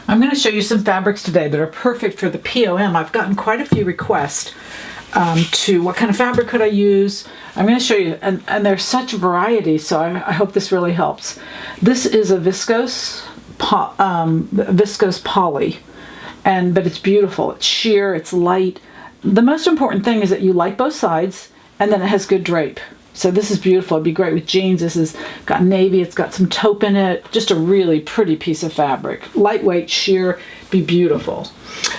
I'm going to show you some fabrics today that are perfect for the POM. I've gotten quite a few requests to what kind of fabric could I use. I'm going to show you, and there's such variety, so I hope this really helps. This is a viscose poly, but it's beautiful. It's sheer, it's light. The most important thing is that you like both sides, and then it has good drape. So this is beautiful. It'd be great with jeans. This has got navy. It's got some taupe in it. Just a really pretty piece of fabric. Lightweight, sheer, be beautiful.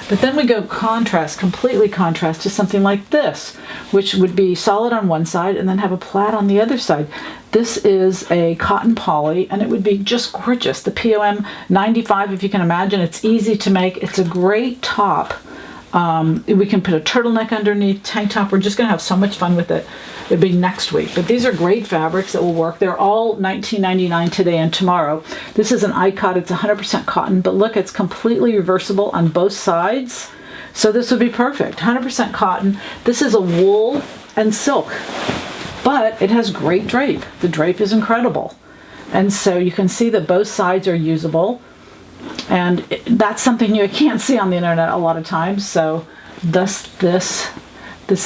But then we go completely contrast to something like this, which would be solid on one side and then have a plaid on the other side. This is a cotton poly, and it would be just gorgeous. The POM 95, if you can imagine. It's easy to make. It's a great top. We can put a turtleneck underneath, tank top. We're just going to have so much fun with it. It'll be next week. But these are great fabrics that will work. They're all $19.99 today and tomorrow. This is an ICOT. It's 100% cotton. But look, it's completely reversible on both sides. So this would be perfect. 100% cotton. This is a wool and silk. But it has great drape. The drape is incredible. And so you can see that both sides are usable. And that's something you can't see on the internet a lot of times. So this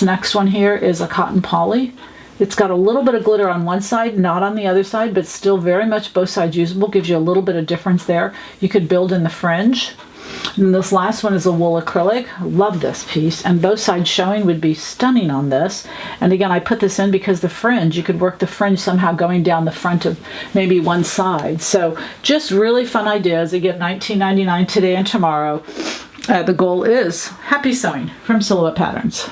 next one here is a cotton poly. It's got a little bit of glitter on one side, not on the other side, but still very much both sides usable. Gives you a little bit of difference there. You could build in the fringe. And this last one is a wool acrylic. Love this piece. And both sides showing would be stunning on this. And again, I put this in because the fringe, you could work the fringe somehow going down the front of maybe one side. So just really fun ideas. Again, $19.99 today and tomorrow. The goal is happy sewing from Silhouette Patterns.